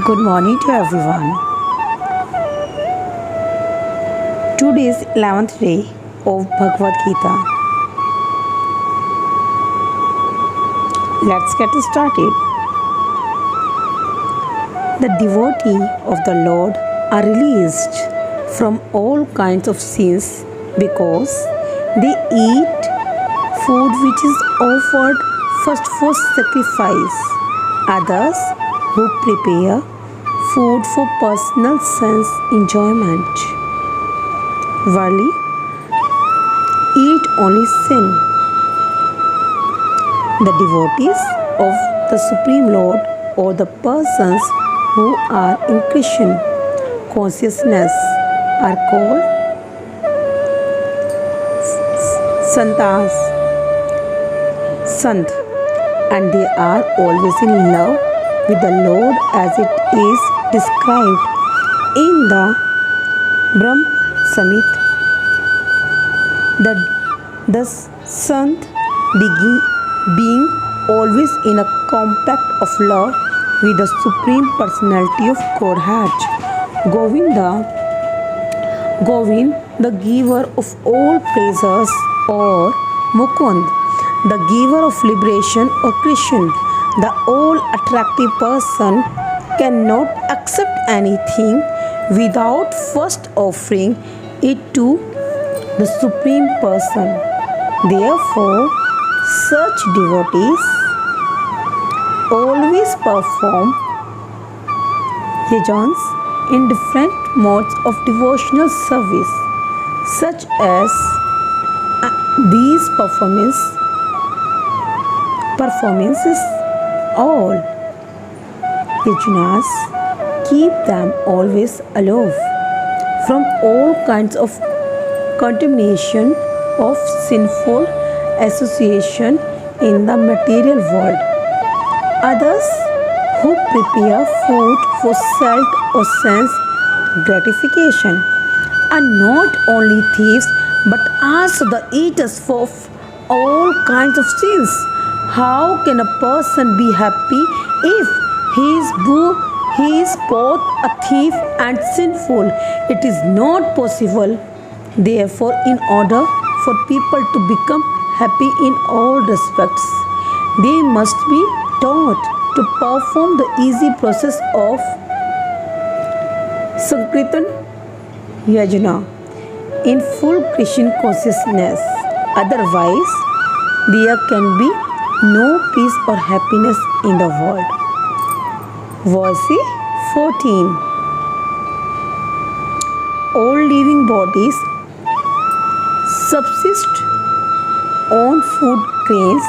Good morning to everyone. Today is 11th day of Bhagavad Gita. Let's get started. The devotee of the Lord are released from all kinds of sins because they eat food which is offered first for sacrifice. Others who prepare food for personal sense enjoyment. Verily, eat only sin. The devotees of the Supreme Lord or the persons who are in Krishna consciousness are called Santas, Sant, and they are always in love with the Lord as it is described in the Brahm Samhita. The Sant being always in a compact of love with the Supreme Personality of Godhead, Govind, the giver of all praises, or Mukund, the giver of liberation, or Krishna, the all-attractive person, cannot accept anything without first offering it to the Supreme Person. Therefore, such devotees always perform yajnas in different modes of devotional service, such as these performances. All yajnas keep them always aloof from all kinds of contamination of sinful association in the material world. Others who prepare food for self or sense gratification are not only thieves but also the eaters of all kinds of sins. How can a person be happy if he is both a thief and sinful? It is not possible. Therefore, in order for people to become happy in all respects, they must be taught to perform the easy process of Sankirtan Yajna in full Krishna consciousness. Otherwise, there can be no peace or happiness in the world. Verse 14. All living bodies subsist on food grains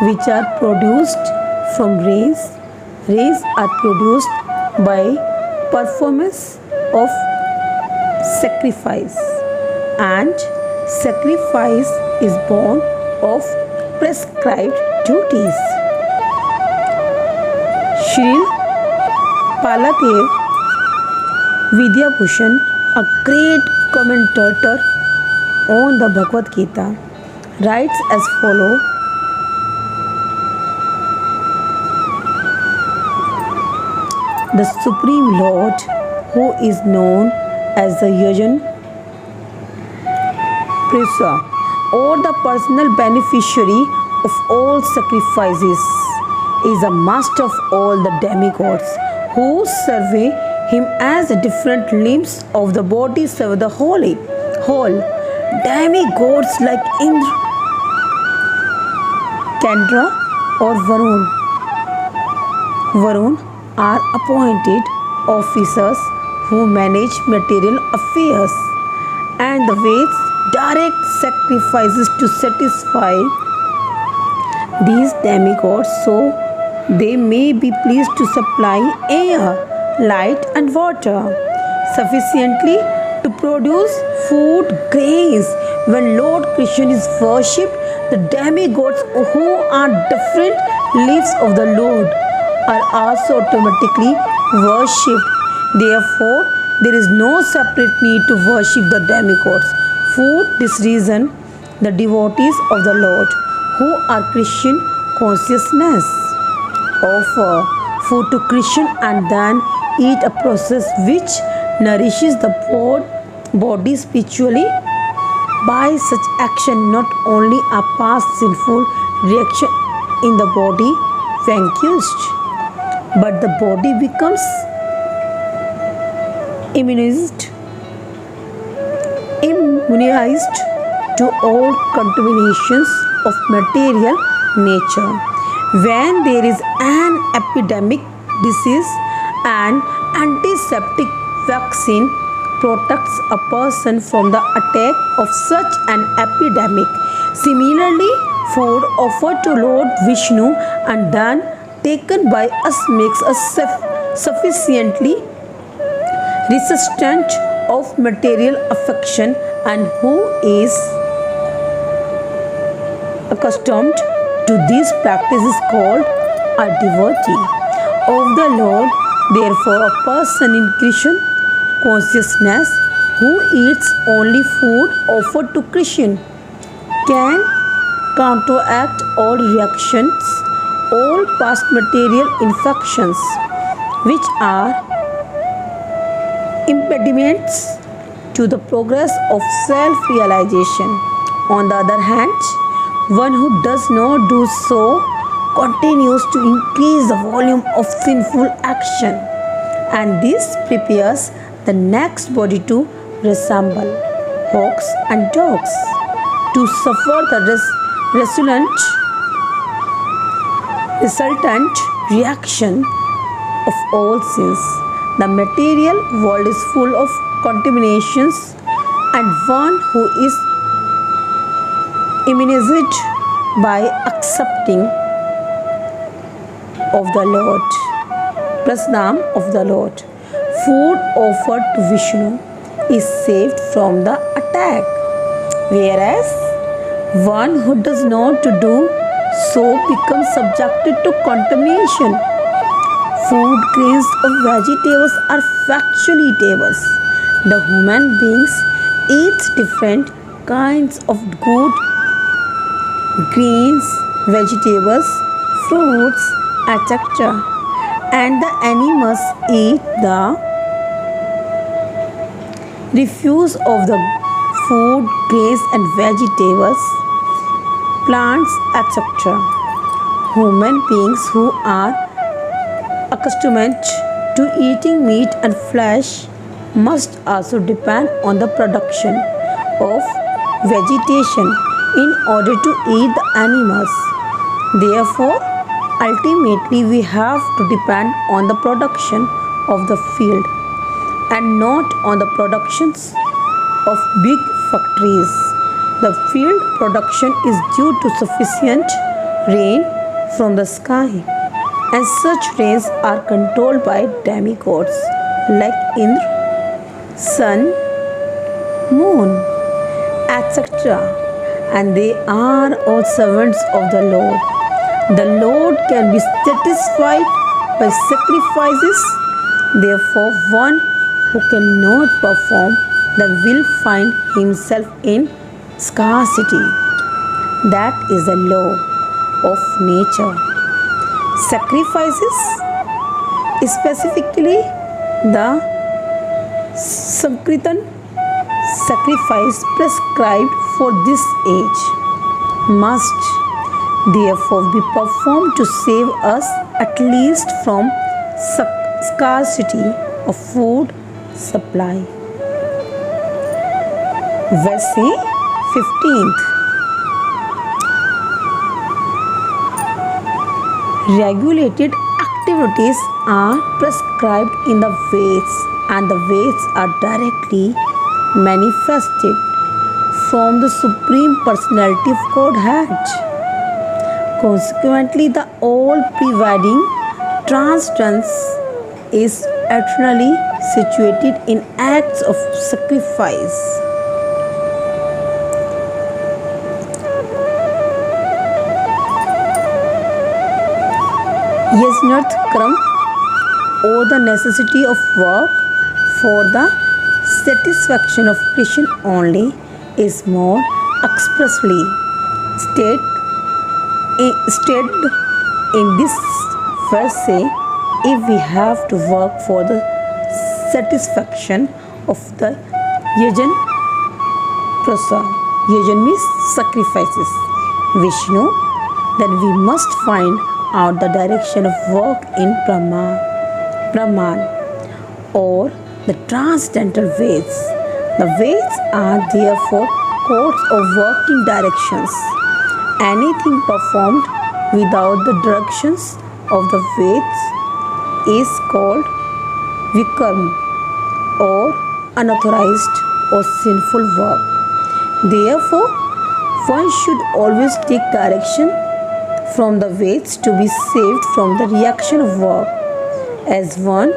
which are produced from rains. Rains are produced by performance of sacrifice, and sacrifice is born of prescribed duties. Srila Paladev Vidyabhushan, a great commentator on the Bhagavad Gita, writes as follows. The Supreme Lord, who is known as the Yajan Prisa, or the personal beneficiary of all sacrifices, is a master of all the demigods who survey him as the different limbs of the body serve the whole. Demigods like Indra, Kendra, or Varun are appointed officers who manage material affairs, and the Veds direct sacrifices to satisfy these demigods so they may be pleased to supply air, light, and water sufficiently to produce food grains. When Lord Krishna is worshipped, the demigods who are different limbs of the Lord are also automatically worshipped. Therefore, there is no separate need to worship the demigods. For this reason, the devotees of the Lord who are Christian consciousness offer food to Krishna and then eat a process which nourishes the body spiritually. By such action, not only are past sinful reaction in the body vanquished, but the body becomes immunized to all contaminations of material nature. When there is an epidemic disease, an antiseptic vaccine protects a person from the attack of such an epidemic. Similarly, food offered to Lord Vishnu and then taken by us makes us sufficiently resistant of material affection, and who is accustomed to these practices called a devotee of the Lord. Therefore, a person in Krishna consciousness who eats only food offered to Krishna can counteract all reactions, all past material infections, which are impediments to the progress of self-realization. On the other hand, one who does not do so continues to increase the volume of sinful action, and this prepares the next body to resemble hawks and dogs, to suffer the resultant reaction of all sins. The material world is full of contaminations, and one who is immunized by accepting of the Lord, Prasnam of the Lord, food offered to Vishnu is saved from the attack, whereas one who does not do so becomes subjected to contamination. Food, grains or vegetables are factual eatables. The human beings eat different kinds of good grains, vegetables, fruits, etc. And the animals eat the refuse of the food, grains and vegetables, plants, etc. Human beings who are accustomed to eating meat and flesh must also depend on the production of vegetation in order to eat the animals. Therefore, ultimately we have to depend on the production of the field and not on the productions of big factories. The field production is due to sufficient rain from the sky, and such rains are controlled by demigods like Indra, sun, moon, etc. And they are all servants of the Lord. The Lord can be satisfied by sacrifices. Therefore, one who cannot perform them will find himself in scarcity. That is the law of nature. Sacrifices, specifically the Sankirtan sacrifice prescribed for this age, must therefore be performed to save us at least from scarcity of food supply. Verse 15th. Regulated activities are prescribed in the Veds, and the Veds are directly manifested from the Supreme Personality of Godhead. Consequently, the all-pervading transcendence is eternally situated in acts of sacrifice. Yajnath Kram, or the necessity of work for the satisfaction of Krishna only, is more expressly stated in this verse if we have to work for the satisfaction of the yajan prasa, yajan means sacrifices, Vishnu, then we must find out the direction of work in Brahman or the transcendental Veds. The Veds are therefore codes of working directions. Anything performed without the directions of the Veds is called vikarm or unauthorized or sinful work. Therefore, one should always take direction from the Veds to be saved from the reaction of work. As one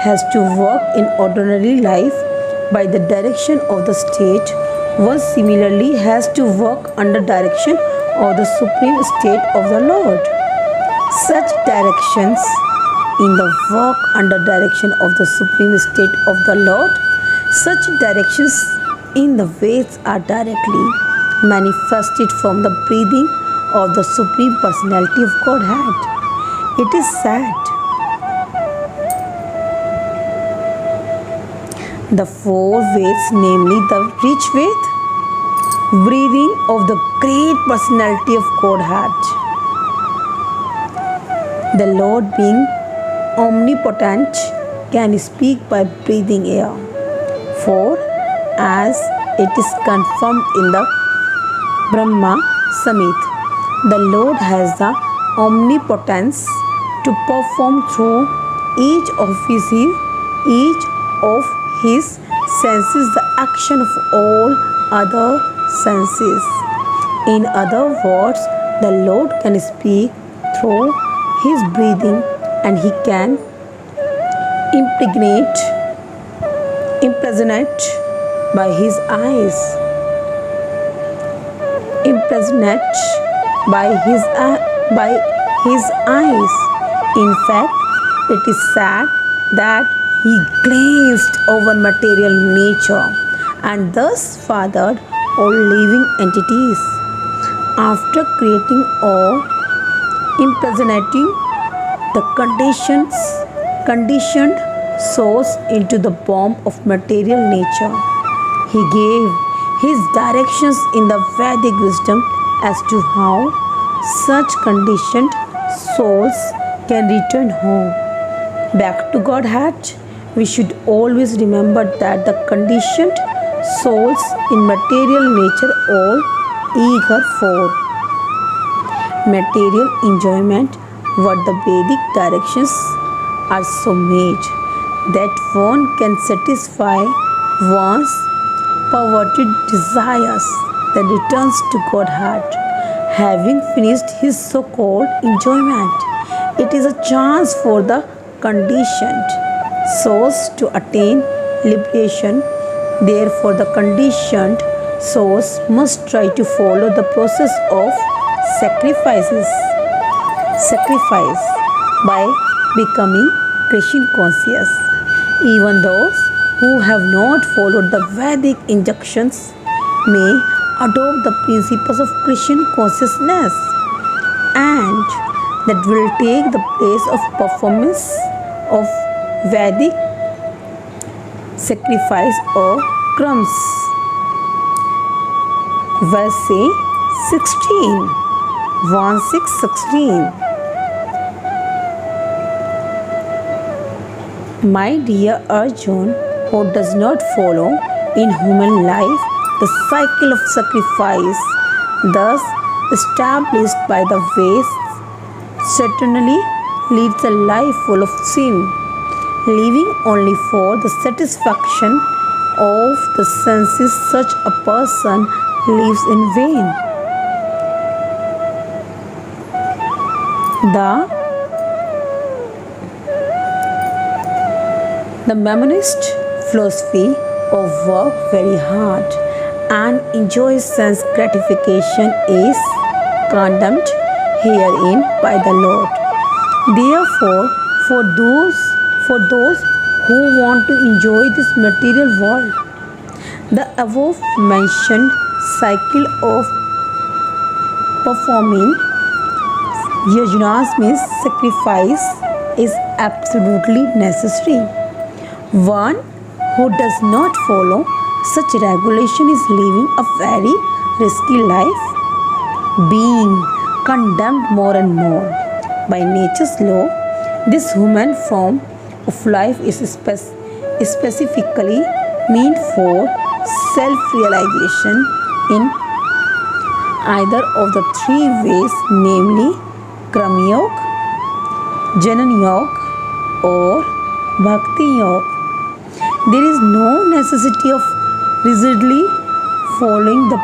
has to work in ordinary life by the direction of the state, one similarly has to work under direction of the supreme state of the Lord. Such directions in the work under direction of the supreme state of the Lord, such directions in the Veds are directly manifested from the breathing of the Supreme Personality of Godhead. It is said, the four Veds, namely the rich Ved, breathing of the great Personality of Godhead, the Lord being omnipotent can speak by breathing air. For as it is confirmed in the Brahma Samhita, the Lord has the omnipotence to perform through each of his senses the action of all other senses. In other words, the Lord can speak through his breathing, and he can impregnate by his eyes. Impregnate by his eyes. In fact, it is said that he glazed over material nature and thus fathered all living entities. After creating or impregnating the conditioned souls into the bomb of material nature, he gave his directions in the Vedic wisdom as to how such conditioned souls can return home back to Godhead. We should always remember that the conditioned souls in material nature are eager for material enjoyment, but the Vedic directions are so made that one can satisfy one's perverted desires, then returns to Godhead, having finished his so-called enjoyment. It is a chance for the conditioned souls to attain liberation. Therefore, the conditioned souls must try to follow the process of sacrifice by becoming Krishna conscious. Even those who have not followed the Vedic injunctions may adopt the principles of Krishna consciousness, and that will take the place of performance of Vedic sacrifice or crumbs. Verse 16. 1:16. My dear Arjun, who does not follow in human life the cycle of sacrifice thus established by the Veds, certainly leads a life full of sin, living only for the satisfaction of the senses. Such a person lives in vain. The Mamonist philosophy of work very hard and enjoy sense gratification is condemned herein by the Lord. Therefore, for those who want to enjoy this material world, the above mentioned cycle of performing yajnas means sacrifice is absolutely necessary. One who does not follow such regulation is living a very risky life, being condemned more and more. By nature's law, this human form of life is specifically meant for self realization in either of the three ways, namely Karma Yoga, Jnana Yoga, or Bhakti Yoga. There is no necessity of rigidly following the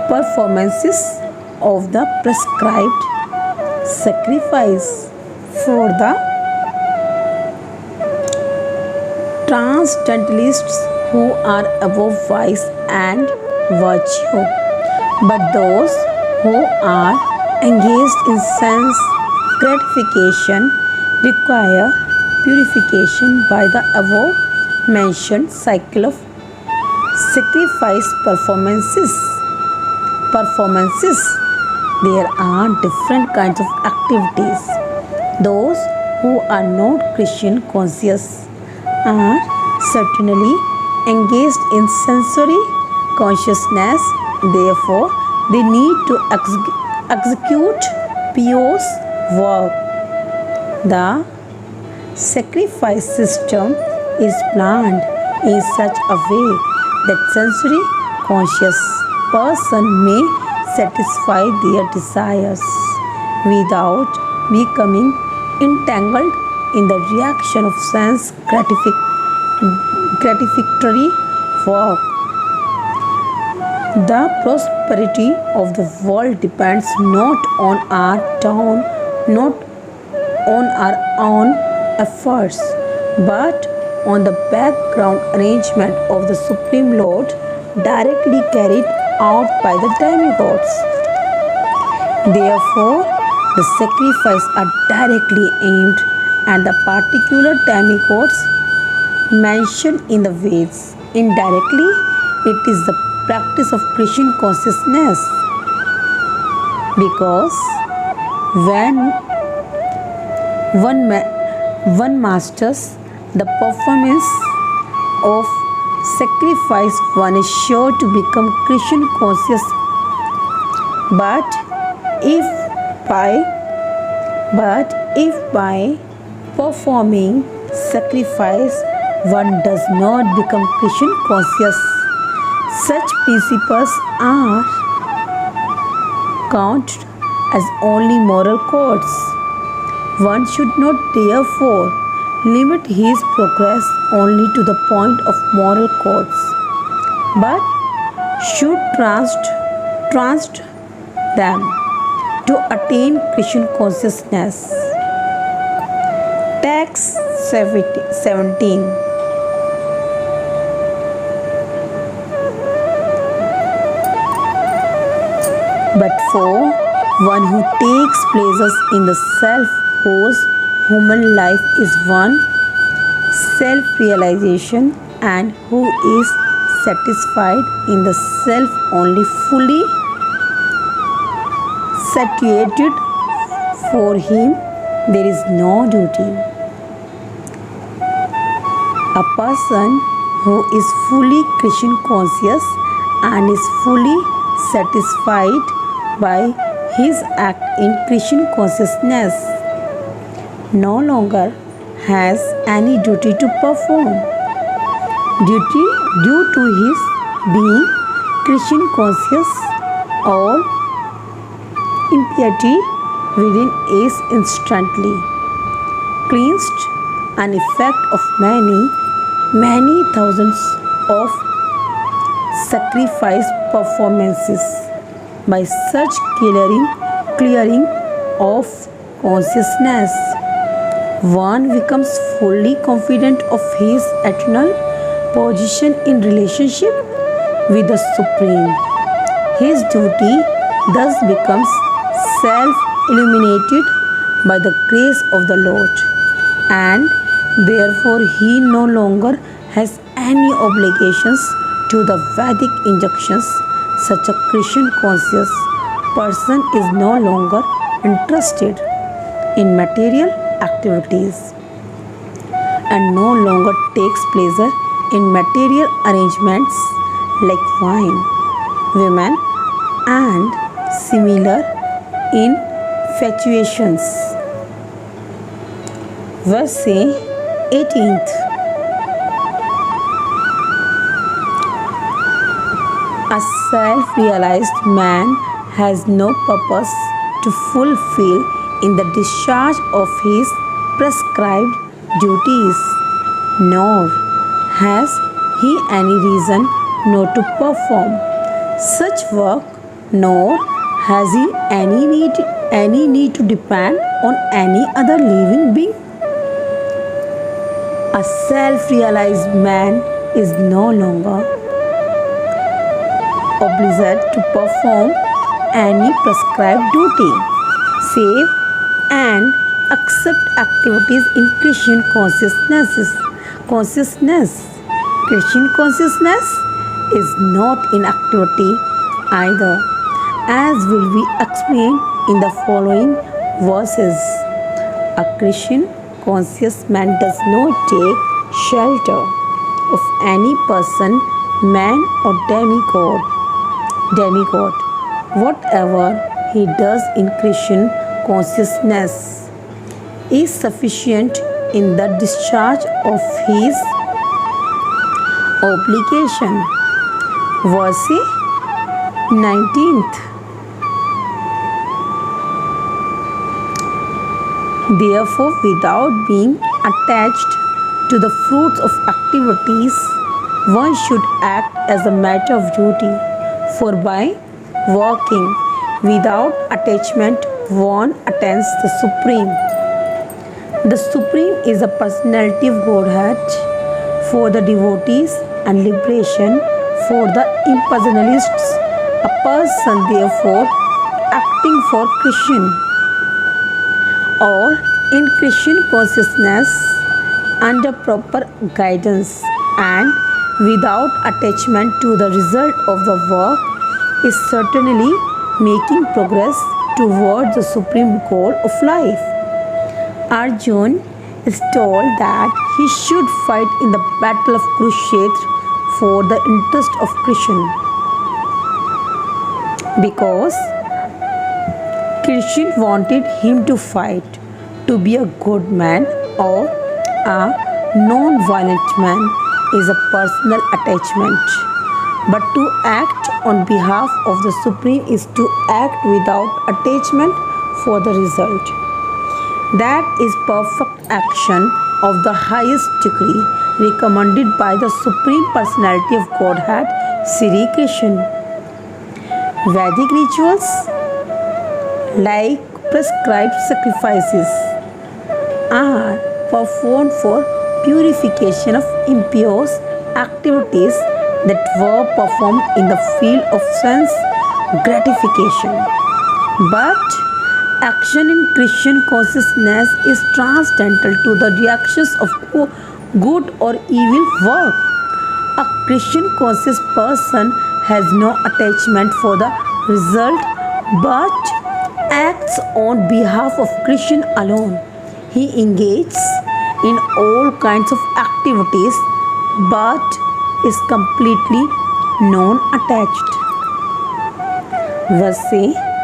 performances of the prescribed sacrifice for the transcendentalists who are above vice and virtue, but those who are engaged in sense gratification require purification by the above mentioned cycle of sacrifice performances. There are different kinds of activities. Those who are not Christian conscious are certainly engaged in sensory consciousness. Therefore, they need to execute pious work. The sacrifice system is planned in such a way that sensory conscious person may satisfy their desires without becoming entangled in the reaction of sense gratificatory work. The prosperity of the world depends not on not on our own efforts, but on the background arrangement of the Supreme Lord directly carried out by the demigods. Therefore, the sacrifices are directly aimed at the particular demigods mentioned in the Veds. Indirectly, it is the practice of Christian consciousness, because when one masters the performance of sacrifice, one is sure to become Christian conscious. But if by performing sacrifice one does not become Christian conscious, such principles are counted as only moral codes. One should not therefore limit his progress only to the point of moral codes, but should trust them to attain Christian consciousness. Text 17. But for one who takes pleasures in the self, whose human life is one self-realization, and who is satisfied in the self only, fully satiated, for him there is no duty. A person who is fully Christian conscious and is fully satisfied by his act in Christian consciousness no longer has any duty to perform. Duty due to his being Christian conscious, all impiety within is instantly cleansed, an effect of many thousands of sacrifice performances. By such clearing of consciousness, one becomes fully confident of his eternal position in relationship with the Supreme. His duty thus becomes self-illuminated by the grace of the Lord, and therefore he no longer has any obligations to the Vedic injunctions. Such a Christian conscious person is no longer interested in material activities and no longer takes pleasure in material arrangements like wine, women, and similar infatuations. Verse 18th. A self-realized man has no purpose to fulfill in the discharge of his prescribed duties, nor has he any reason not to perform such work, nor has he any need to depend on any other living being. A self-realized man is no longer obliged to perform any prescribed duty, save and accept activities in Christian consciousness. Christian consciousness is not in activity either, as will be explained in the following verses. A Christian conscious man does not take shelter of any person, man or demigod. Whatever he does in Christian consciousness is sufficient in the discharge of his obligation. Verse 19th. Therefore, without being attached to the fruits of activities, one should act as a matter of duty, for by working without attachment, one attains the Supreme. The Supreme is a personality of Godhead for the devotees and liberation for the impersonalists. A person, therefore, acting for Christian or in Christian consciousness under proper guidance and without attachment to the result of the work is certainly making progress towards the supreme goal of life. Arjun is told that he should fight in the battle of Kurukshetra for the interest of Krishna, because Krishna wanted him to fight, to be a good man or a non-violent man is a personal attachment, but to act on behalf of the Supreme is to act without attachment for the result. That is perfect action of the highest degree recommended by the Supreme Personality of Godhead, Sri Krishna. Vedic rituals like prescribed sacrifices are performed for purification of impure activities that were performed in the field of sense gratification. But action in Christian consciousness is transcendental to the reactions of good or evil work. A Christian conscious person has no attachment for the result but acts on behalf of Krishna alone. He engages in all kinds of activities but is completely non-attached. Verse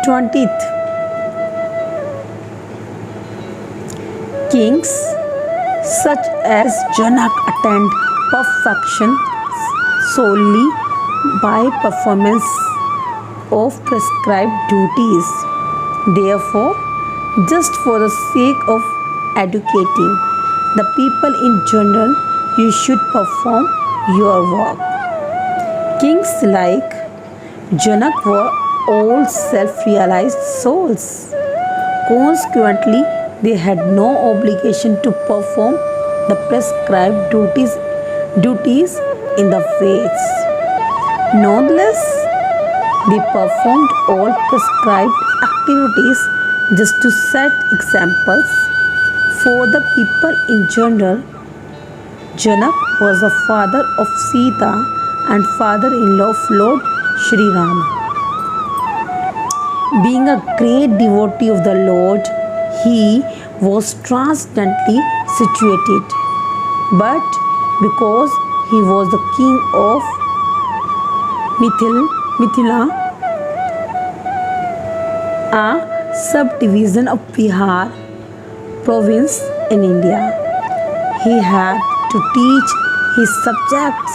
20th. Kings such as Janak attained perfection solely by performance of prescribed duties. Therefore, just for the sake of educating the people in general, you should perform your work. Kings like Janak were all self-realized souls. Consequently, they had no obligation to perform the prescribed duties in the Veds. Nonetheless, they performed all prescribed activities just to set examples for the people in general. Janak was the father of Sita and father-in-law of Lord Sri Rama. Being a great devotee of the Lord, he was transcendently situated. But because he was the king of Mithila, a subdivision of Bihar province in India, he had to teach his subjects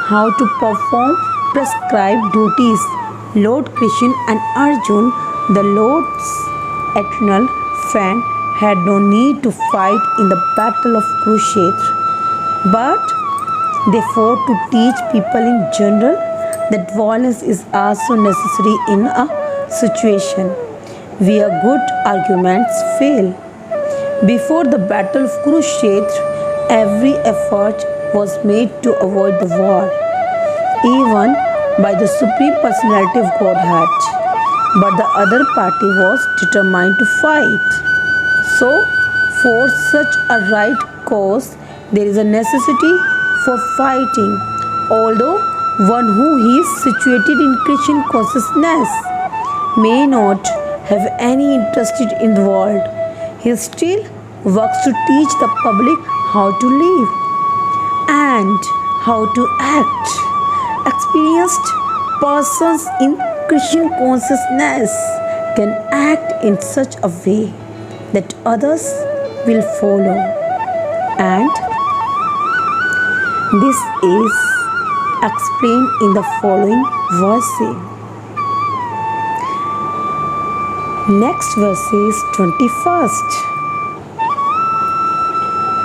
how to perform prescribed duties. Lord Krishna and Arjun, the Lord's eternal friend, had no need to fight in the battle of Kurukshetra, but they fought to teach people in general that violence is also necessary in a situation where good arguments fail. Before the battle of Kurukshetra, every effort was made to avoid the war, even by the Supreme Personality of Godhead. But the other party was determined to fight. So, for such a right cause, there is a necessity for fighting. Although one who is situated in Christian consciousness may not have any interest in the world, he still works to teach the public how to live and how to act. Experienced persons in Christian consciousness can act in such a way that others will follow. And this is explained in the following verse. Next verse is 21st.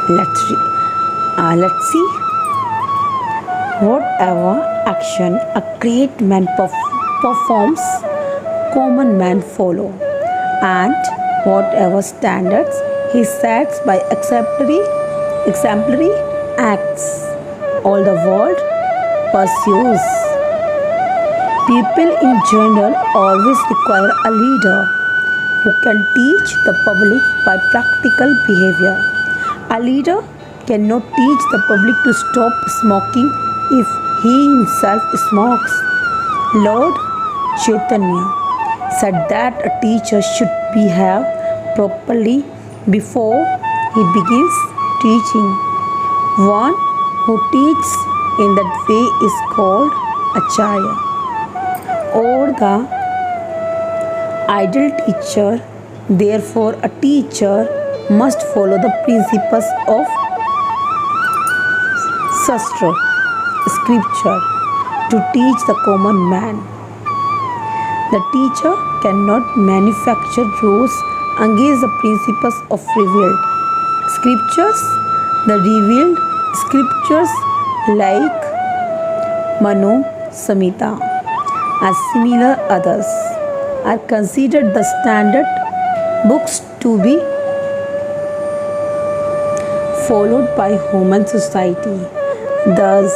Let's see. Whatever action a great man performs, common men follow, and whatever standards he sets by exemplary acts, all the world pursues. People in general always require a leader who can teach the public by practical behavior. A leader cannot teach the public to stop smoking if he himself smokes. Lord Chaitanya said that a teacher should behave properly before he begins teaching. One who teaches in that way is called Acharya, or the ideal teacher. Therefore, a teacher must follow the principles of Shastra, scripture, to teach the common man. The teacher cannot manufacture rules against the principles of revealed scriptures. The revealed scriptures like Manu Samhita and similar others are considered the standard books to be followed by human society. Thus,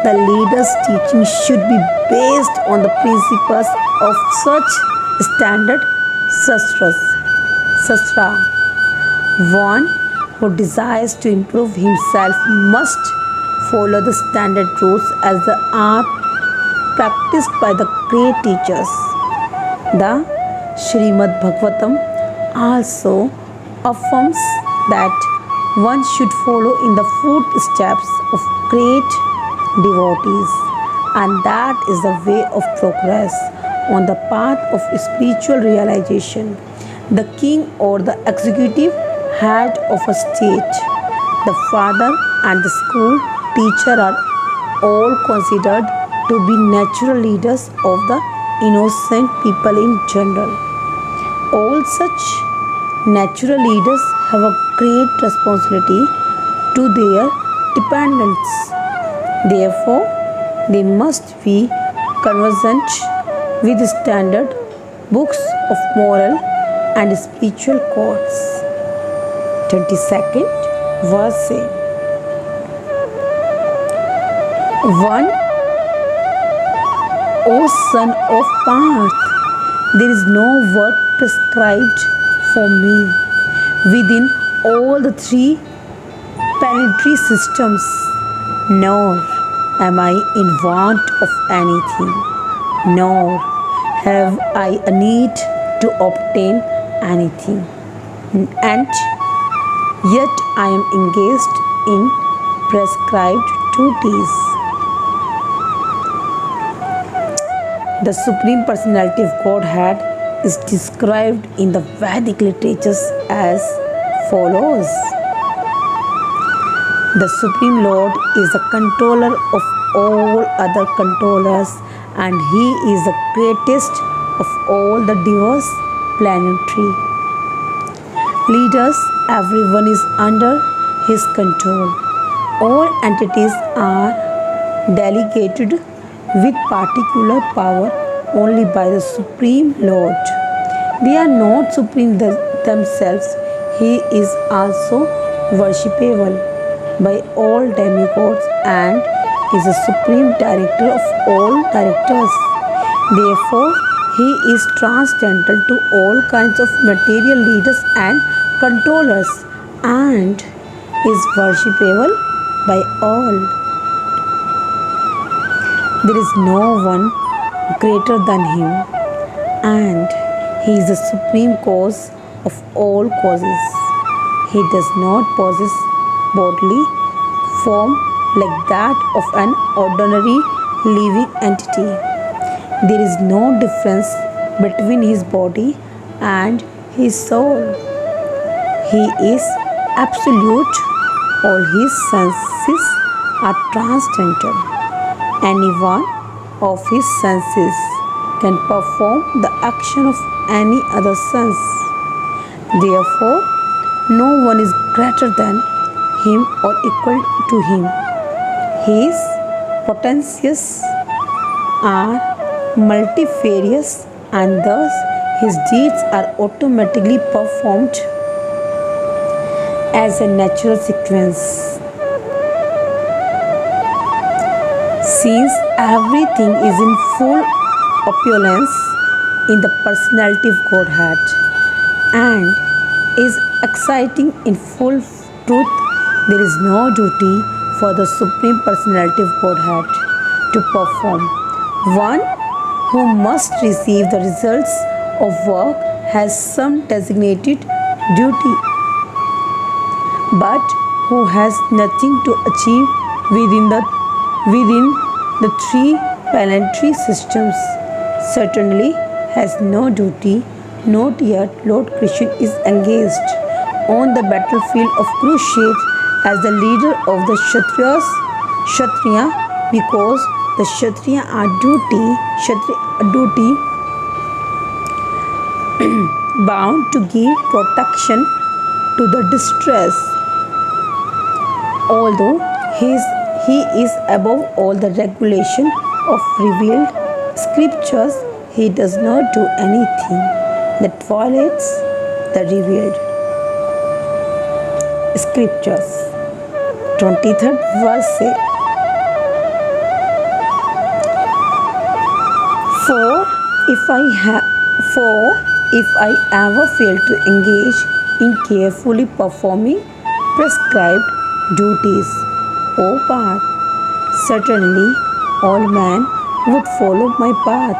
the leader's teaching should be based on the principles of such standard Shastra. One who desires to improve himself must follow the standard rules as the art practiced by the great teachers. The Srimad Bhagavatam also affirms that one should follow in the footsteps of great devotees, and that is the way of progress on the path of spiritual realization. The king or the executive head of a state, the father and the school teacher are all considered to be natural leaders of the innocent people in general. All such natural leaders have a great responsibility to their dependents. Therefore, they must be conversant with standard books of moral and spiritual codes. 22nd verse. 1. O son of Parth, there is no work prescribed for me within all the three planetary systems, nor am I in want of anything, nor have I a need to obtain anything. and yet I am engaged in prescribed duties. The Supreme Personality of Godhead is described in the Vedic literatures as follows. The Supreme Lord is the controller of all other controllers, and He is the greatest of all the diverse planetary leaders. Everyone is under His control. All entities are delegated with particular power only by the Supreme Lord. They are not supreme themselves. He is also worshipable by all demigods and is the supreme director of all directors. Therefore, He is transcendental to all kinds of material leaders and controllers and is worshipable by all. There is no one greater than Him, and He is the supreme cause of all causes. He does not possess bodily form like that of an ordinary living entity. There is no difference between His body and His soul. He is absolute. All His senses are transcendental. Any one of His senses can perform the action of any other sense. Therefore, no one is greater than Him or equal to Him. His potencies are multifarious, and thus His deeds are automatically performed as a natural sequence. Since everything is in full opulence in the personality of Godhead and is exciting in full truth, there is no duty for the Supreme Personality of Godhead to perform. One who must receive the results of work has some designated duty, but who has nothing to achieve within the three planetary systems certainly has no duty. Not yet Lord Krishna is engaged on the battlefield of Kurukshetra as the leader of the Kshatriya, because the Kshatriya are duty bound to give protection to the distressed. Although he is above all the regulation of revealed scriptures, he does not do anything that violates the revealed scriptures. 23rd verse से, For if I ever fail to engage in carefully performing prescribed duties, O Path, certainly all men would follow my path.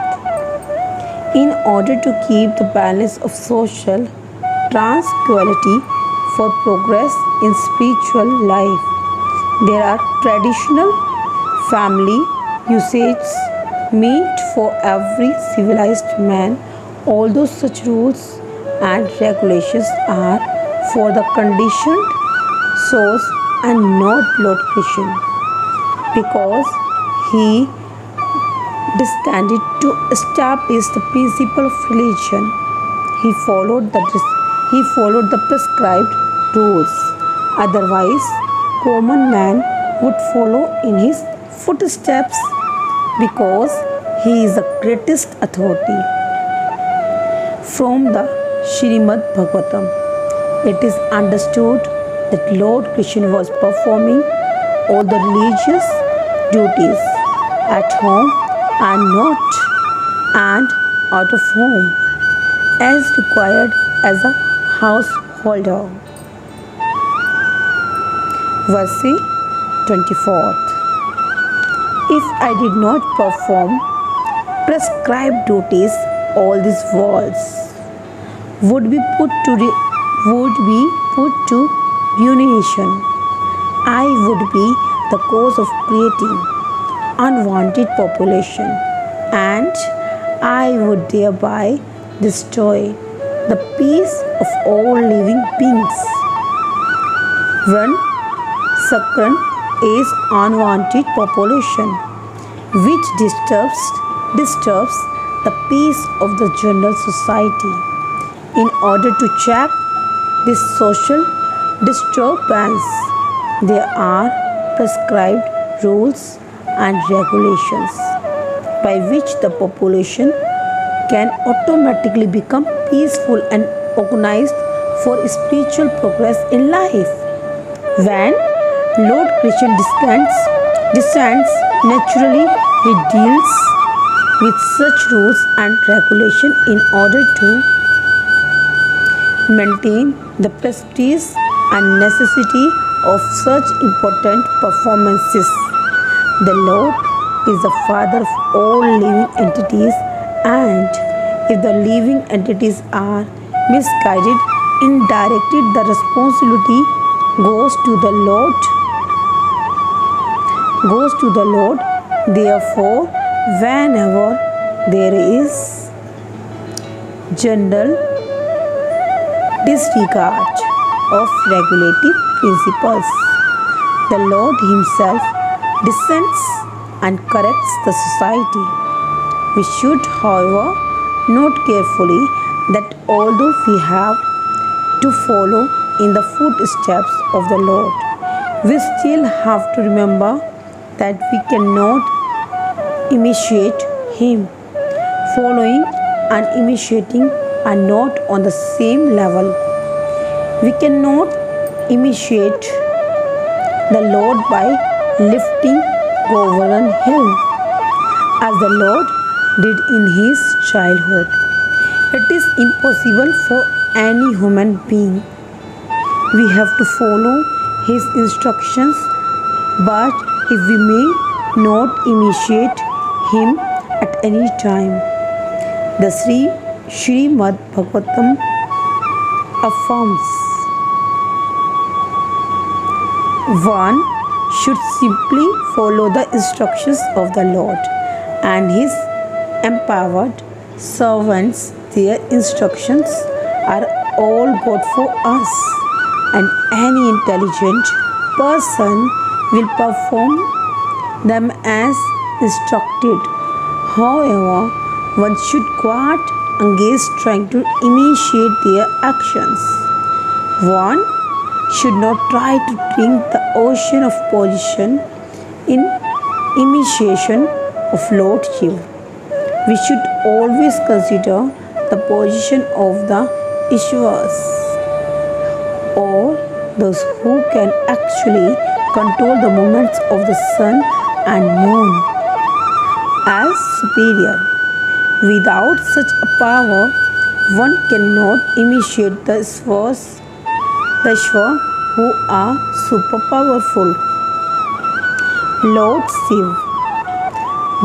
In order to keep the balance of social tranquility for progress in spiritual life, there are traditional family usages meet for every civilized man. Although such rules and regulations are for the conditioned souls and not Lord Krishna, because He descended to establish the principle of religion. He followed the prescribed rules. Otherwise, common man would follow in His footsteps, because He is the greatest authority. From the Srimad Bhagavatam, it is understood that Lord Krishna was performing all the religious duties at home and out of home, as required as a householder. Verse 24. If I did not perform prescribed duties, all these walls would be would be put to ruination. I would be the cause of creating unwanted population, and I would thereby destroy the peace of all living beings. When second is unwanted population, which disturbs the peace of the general society. In order to check this social disturbance, there are prescribed rules and regulations by which the population can automatically become peaceful and organized for spiritual progress in life. When Lord Krishna descends, naturally he deals with such rules and regulation in order to maintain the prestige and necessity of such important performances. The Lord is the Father of all living entities, and if the living entities are misguided, indirected, the responsibility goes to the Lord. Therefore, whenever there is general disregard of regulative principles, the Lord Himself descends and corrects the society. We should, however, note carefully that although we have to follow in the footsteps of the Lord, we still have to remember that we cannot imitate Him. Following and imitating are not on the same level. We cannot imitate the Lord by lifting Govardhan Hill as the Lord did in His childhood. It is impossible for any human being. We have to follow His instructions, but if we may not imitate Him at any time, the Srimad Bhagavatam affirms one should simply follow the instructions of the Lord and His empowered servants. Their instructions are all good for us, and any intelligent person will perform them as instructed. However, one should guard against trying to imitate their actions. One should not try to drink the ocean of position in imitation of Lord Shiva. We should always consider the position of the Ishvars, or those who can actually control the movements of the sun and moon, as superior. Without such a power, one cannot imitate the Ishvars who are super powerful. Lord Shiva,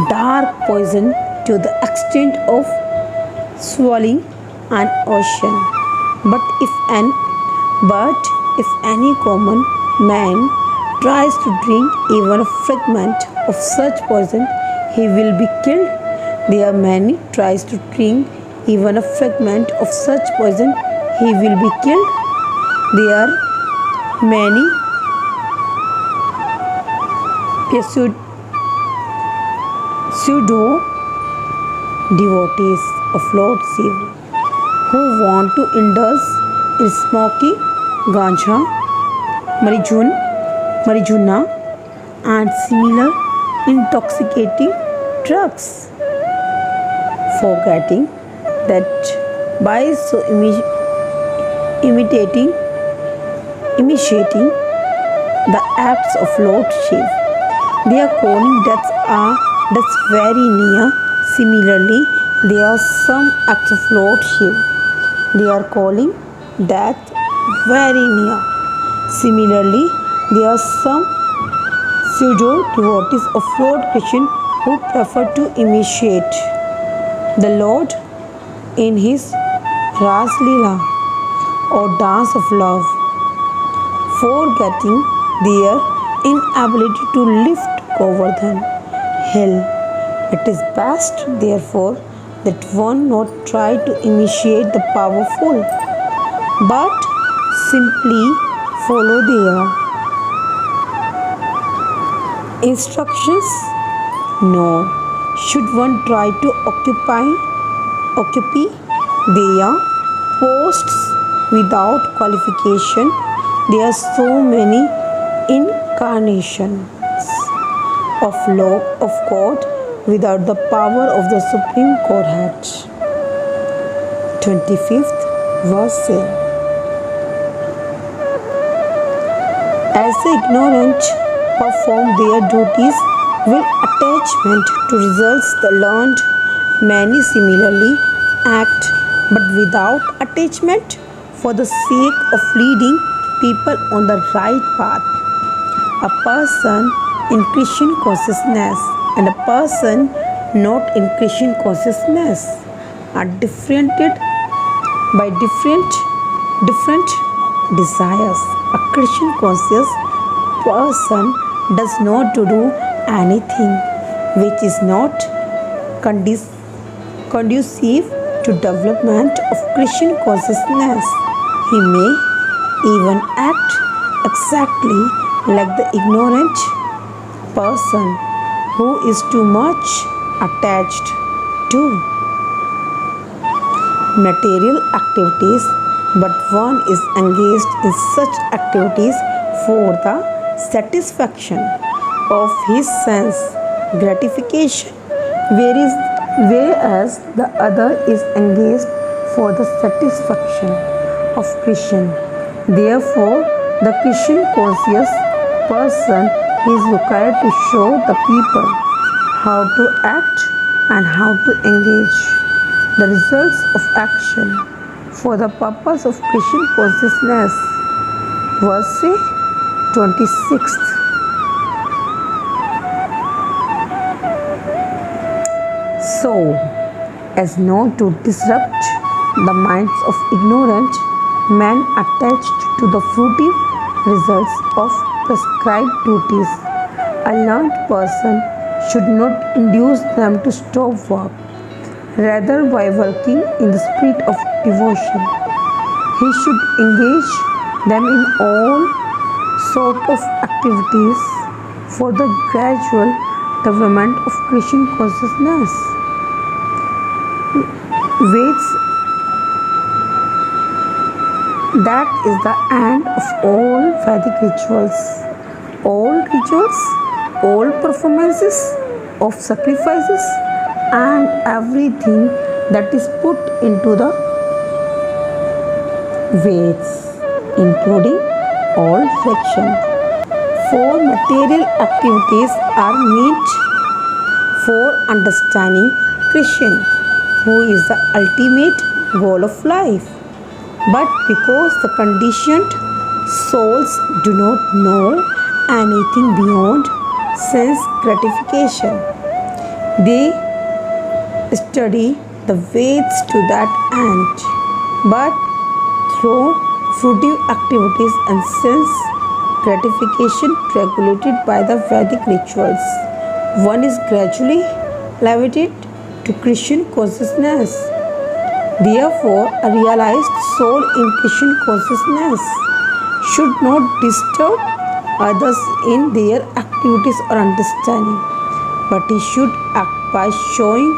dark poison to the extent of swallowing an ocean. But if any common man tries to drink even a fragment of such poison, he will be killed. There are many tries to drink even a fragment of such poison, he will be killed. There are many pseudo devotees of Lord Shiva who want to indulge in smoking ganja, marijuana, and similar intoxicating drugs, forgetting that by so imitating the acts of Lord Shiva, their calling deaths very near. Similarly, there are some acts of Lord Shiva, they are calling death very near. Similarly, there are some pseudo devotees of Lord Krishna who prefer to imitate the Lord in His Ras Leela, or dance of love, forgetting their inability to lift Govardhan hill. It is best, therefore, that one not try to imitate the powerful, but simply follow their instructions. Nor should one try to occupy their posts without qualification. There are so many incarnations of law of God without the power of the Supreme Godhead. 25th verse. As the ignorant perform their duties with attachment to results, the learned many similarly act, but without attachment, for the sake of leading people on the right path. A person in Christian consciousness and a person not in Christian consciousness are differentiated by different desires. A Christian conscious person does not do anything which is not conducive to development of Christian consciousness. He may even act exactly like the ignorant person who is too much attached to material activities, but one is engaged in such activities for the satisfaction of his sense gratification, whereas the other is engaged for the satisfaction of Christian. Therefore, the Christian conscious person is required to show the people how to act and how to engage the results of action for the purpose of Christian consciousness. Verse 26th. So as not to disrupt the minds of ignorant men attached to the fruitive results of prescribed duties, a learned person should not induce them to stop work. Rather, by working in the spirit of devotion, he should engage them in all sorts of activities for the gradual development of Christian consciousness. Veds, that is the end of all Vedic rituals. All performances of sacrifices, and everything that is put into the Veds, including all friction for material activities, are meant for understanding Krishna, who is the ultimate goal of life. But because the conditioned souls do not know anything beyond sense gratification, they study the Veds to that end. But through fruitive activities and sense gratification regulated by the Vedic rituals, one is gradually elevated to Christian consciousness. Therefore, a realized soul in Christian consciousness should not disturb others in their activities or understanding, but he should act by showing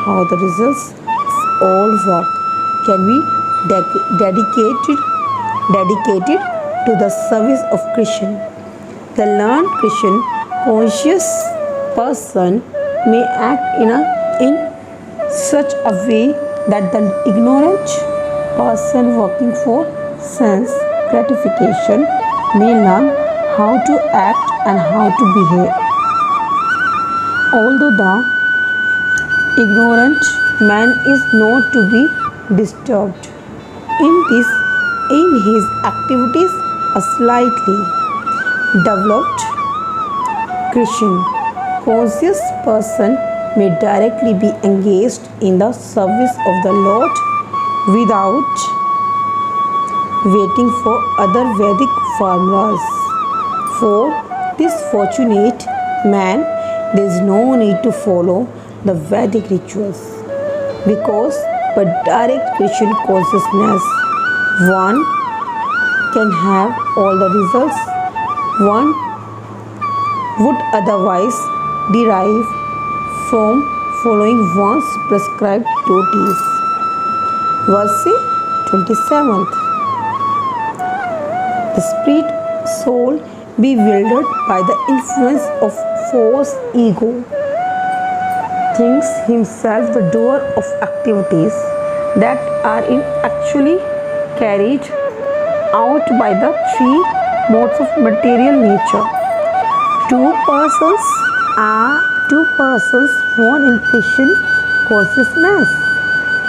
how the results of all work can be dedicated to the service of Krishna. The learned Christian conscious person may act in such a way that the ignorant person working for sense gratification may learn how to act and how to behave. Although the ignorant man is not to be disturbed in his activities, a slightly developed Christian conscious person may directly be engaged in the service of the Lord without waiting for other Vedic formulas. For this fortunate man, there is no need to follow the Vedic rituals because by direct Christian consciousness, one can have all the results one would otherwise derive from following one's prescribed duties. Verse 27th. The spirit soul bewildered by the influence of false ego thinks himself the doer of activities that are in actually carried out by the three modes of material nature. Two persons, one in Christian consciousness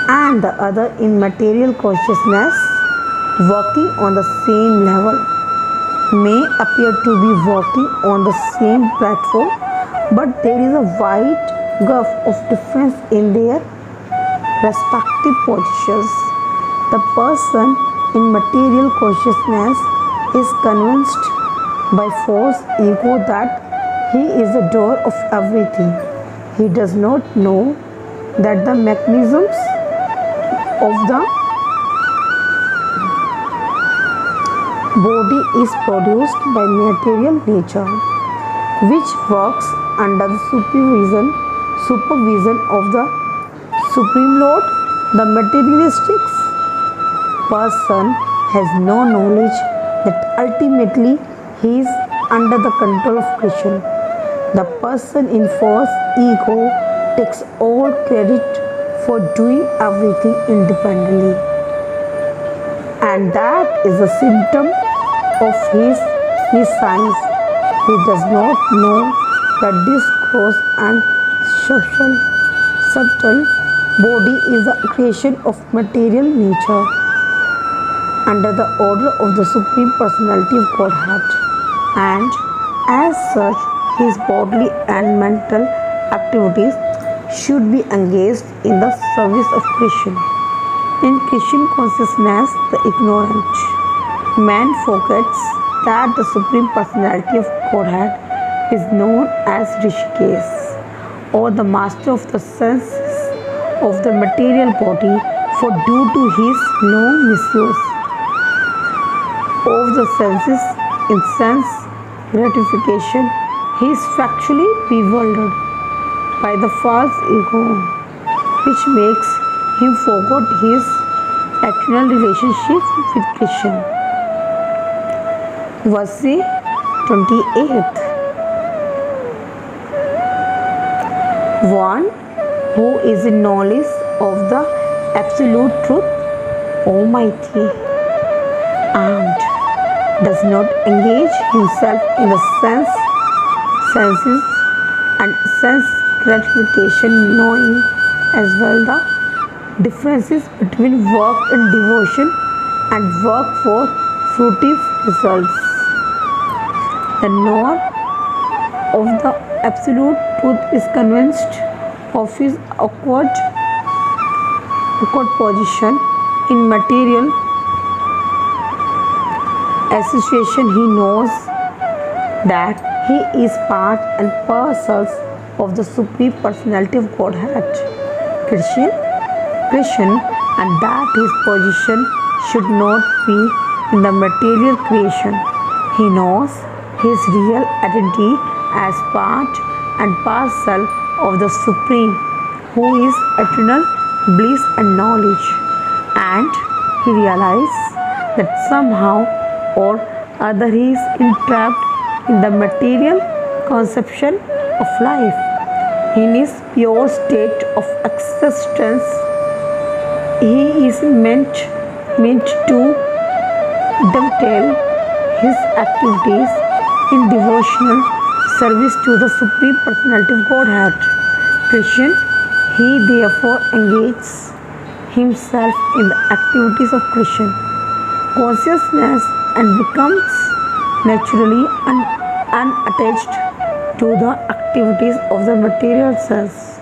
and the other in material consciousness, working on the same level, may appear to be working on the same platform, but there is a wide gulf of difference in their respective positions. The person in material consciousness is convinced by false ego that he is the doer of everything. He does not know that the mechanisms of the body is produced by material nature, which works under the supervision of the Supreme Lord. The materialistic person has no knowledge that ultimately he is under the control of Krishna. The person in false ego takes all credit for doing everything independently, and that is a symptom of his nescience. He does not know that this gross and subtle body is the creation of material nature under the order of the Supreme Personality of Godhead, and as such, his bodily and mental activities should be engaged in the service of Krishna. In Christian consciousness, the ignorant man forgets that the Supreme Personality of Godhead is known as Rishikesh, or the master of the senses of the material body, for due to his no misuse of the senses in sense gratification, he is factually bewildered by the false ego, which makes him forget his eternal relationship with Krishna. Verse 28. One who is in knowledge of the absolute truth, Almighty, and does not engage himself in the senses and sense gratification, knowing as well the differences between work in devotion and work for fruitive results. The knower of the absolute truth is convinced of his awkward position in material association. He knows that he is part and parcel of the Supreme Personality of Godhead, Krishna, and that his position should not be in the material creation. He knows his real identity as part and parcel of the Supreme, who is eternal bliss and knowledge, and he realizes that somehow or other he is entrapped in the material conception of life. In his pure state of existence, he is meant to dovetail his activities in devotional service to the Supreme Personality of Godhead, Krishna. He therefore engages himself in the activities of Krishna consciousness and becomes naturally unattached to the activities of the material sense,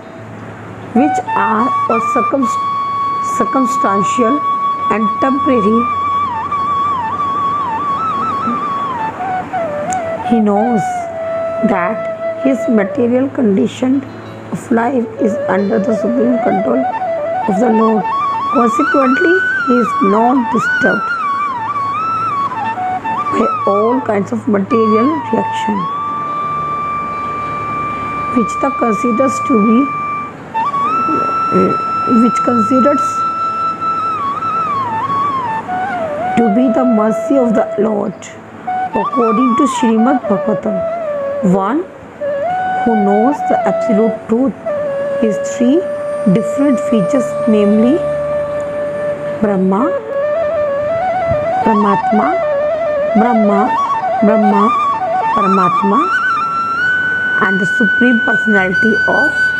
which are circumstantial and temporary. He knows that his material condition of life is under the supreme control of the Lord. Consequently, he is not disturbed by all kinds of material reaction, which the considers to be which considers to be the mercy of the Lord. According to Srimad Bhagavatam, one who knows the absolute truth is three different features, namely Brahma, Paramatma, Brahma, Paramatma, and the Supreme Personality of